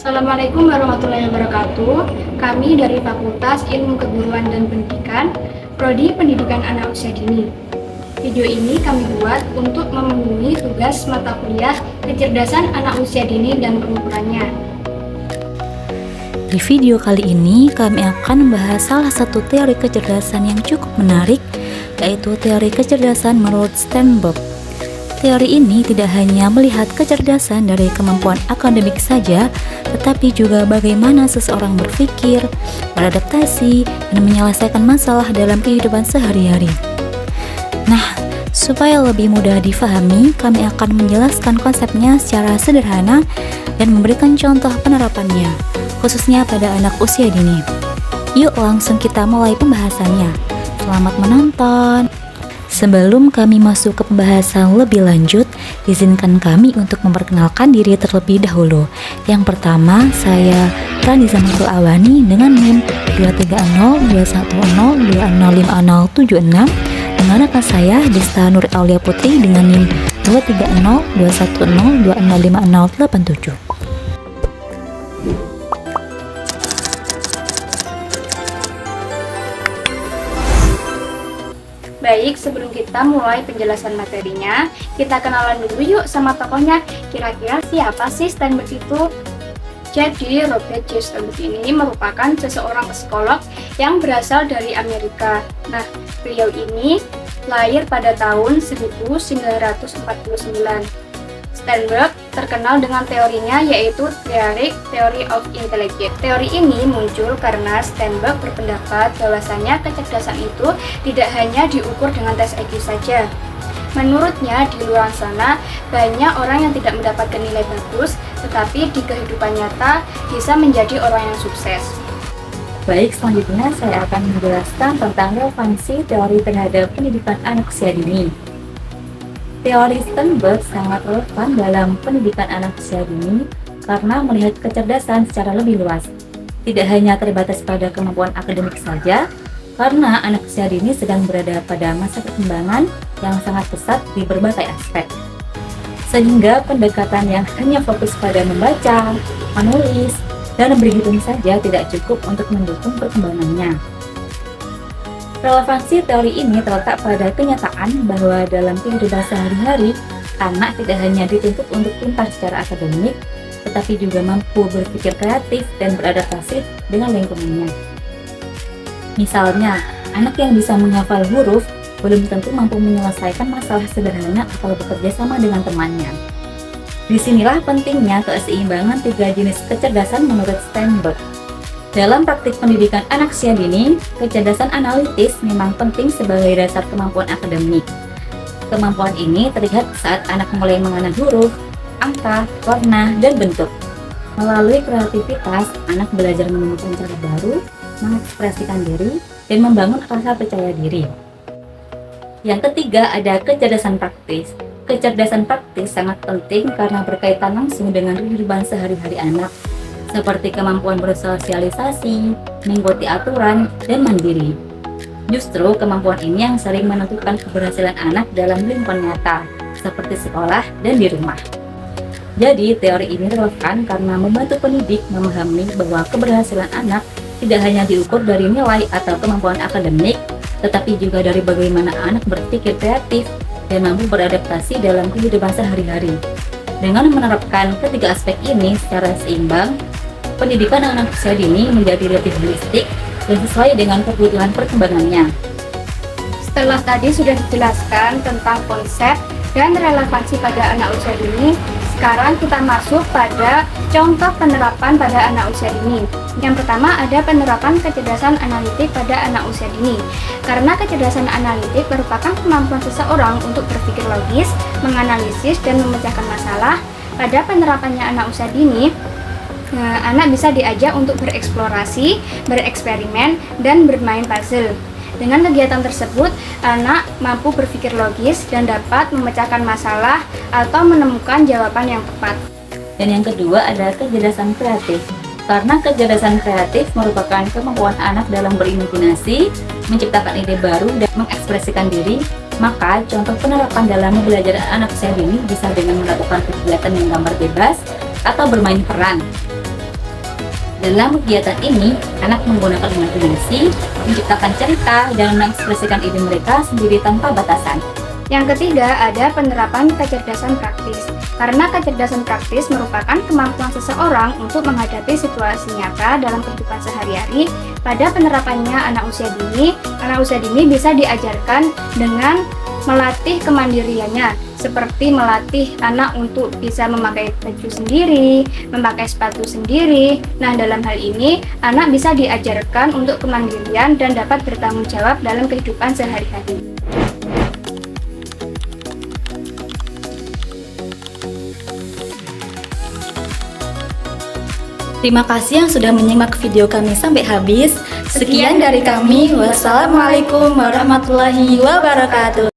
Assalamualaikum warahmatullahi wabarakatuh. Kami dari Fakultas Ilmu Keguruan dan Pendidikan, Prodi Pendidikan Anak Usia Dini. Video ini kami buat untuk memenuhi tugas mata kuliah Kecerdasan Anak Usia Dini dan Pengukurannya. Di video kali ini kami akan membahas salah satu teori kecerdasan yang cukup menarik, yaitu teori kecerdasan menurut Sternberg. Teori ini tidak hanya melihat kecerdasan dari kemampuan akademik saja, tetapi juga bagaimana seseorang berpikir, beradaptasi, dan menyelesaikan masalah dalam kehidupan sehari-hari. Nah, supaya lebih mudah difahami, kami akan menjelaskan konsepnya secara sederhana dan memberikan contoh penerapannya, khususnya pada anak usia dini. Yuk langsung kita mulai pembahasannya. Selamat menonton! Sebelum kami masuk ke pembahasan lebih lanjut, izinkan kami untuk memperkenalkan diri terlebih dahulu. Yang pertama, saya Rani Zamatul Awani dengan NIM 2302102050076, dengan rekan saya Desta Nur Aulia Putri dengan NIM 2302102650087. Baik, sebelum kita mulai penjelasan materinya, kita kenalan dulu yuk sama tokohnya. Kira-kira siapa sih Sternberg itu? Jadi, Robert J. Sternberg ini merupakan seseorang psikolog yang berasal dari Amerika. Nah, beliau ini lahir pada tahun 1949. Sternberg terkenal dengan teorinya yaitu Theory of Intelligence. Teori ini muncul karena Sternberg berpendapat bahwasanya kecerdasan itu tidak hanya diukur dengan tes IQ saja. Menurutnya, di luar sana banyak orang yang tidak mendapatkan nilai bagus, tetapi di kehidupan nyata bisa menjadi orang yang sukses. Baik, selanjutnya saya akan menjelaskan tentang relevansi teori terhadap pendidikan anak usia dini. Teori Sternberg sangat relevan dalam pendidikan anak usia dini karena melihat kecerdasan secara lebih luas. Tidak hanya terbatas pada kemampuan akademik saja, karena anak usia dini sedang berada pada masa perkembangan yang sangat pesat di berbagai aspek. Sehingga pendekatan yang hanya fokus pada membaca, menulis, dan berhitung saja tidak cukup untuk mendukung perkembangannya. Relevansi teori ini terletak pada kenyataan bahwa dalam kehidupan sehari-hari, anak tidak hanya dituntut untuk pintar secara akademik, tetapi juga mampu berpikir kreatif dan beradaptasi dengan lingkungannya. Misalnya, anak yang bisa menghafal huruf belum tentu mampu menyelesaikan masalah sederhana atau bekerja sama dengan temannya. Disinilah pentingnya keseimbangan tiga jenis kecerdasan menurut Sternberg. Dalam praktik pendidikan anak usia dini, kecerdasan analitis memang penting sebagai dasar kemampuan akademik. Kemampuan ini terlihat saat anak mulai mengenal huruf, angka, warna, dan bentuk. Melalui kreativitas, anak belajar menemukan cara baru, mengekspresikan diri, dan membangun rasa percaya diri. Yang ketiga ada kecerdasan praktis. Kecerdasan praktis sangat penting karena berkaitan langsung dengan kehidupan sehari-hari anak, seperti kemampuan bersosialisasi, mengikuti aturan, dan mandiri. Justru kemampuan ini yang sering menentukan keberhasilan anak dalam lingkungan nyata, seperti sekolah dan di rumah. Jadi, teori ini relevan karena membantu pendidik memahami bahwa keberhasilan anak tidak hanya diukur dari nilai atau kemampuan akademik, tetapi juga dari bagaimana anak berpikir kreatif dan mampu beradaptasi dalam kehidupan sehari-hari. Dengan menerapkan ketiga aspek ini secara seimbang, pendidikan anak usia dini menjadi lebih holistik dan sesuai dengan kebutuhan perkembangannya. Setelah tadi sudah dijelaskan tentang konsep dan relevansi pada anak usia dini, sekarang kita masuk pada contoh penerapan pada anak usia dini. Yang pertama ada penerapan kecerdasan analitik pada anak usia dini. Karena kecerdasan analitik merupakan kemampuan seseorang untuk berpikir logis, menganalisis, dan memecahkan masalah. Pada penerapannya anak usia dini, anak bisa diajak untuk bereksplorasi, bereksperimen, dan bermain puzzle. Dengan kegiatan tersebut, anak mampu berpikir logis dan dapat memecahkan masalah atau menemukan jawaban yang tepat. Dan yang kedua ada kecerdasan kreatif. Karena kecerdasan kreatif merupakan kemampuan anak dalam berimajinasi, menciptakan ide baru, dan mengekspresikan diri, maka contoh penerapan dalam belajar anak usia dini bisa dengan melakukan kegiatan menggambar bebas atau bermain peran. Dalam kegiatan ini, anak menggunakan imajinasi, menciptakan cerita, dan mengekspresikan ide mereka sendiri tanpa batasan. Yang ketiga, ada penerapan kecerdasan praktis. Karena kecerdasan praktis merupakan kemampuan seseorang untuk menghadapi situasi nyata dalam kehidupan sehari-hari. Pada penerapannya anak usia dini bisa diajarkan dengan melatih kemandiriannya, seperti melatih anak untuk bisa memakai baju sendiri, memakai sepatu sendiri. Nah, dalam hal ini, anak bisa diajarkan untuk kemandirian dan dapat bertanggung jawab dalam kehidupan sehari-hari. Terima kasih yang sudah menyimak video kami sampai habis. Sekian dari kami. Wassalamualaikum warahmatullahi wabarakatuh.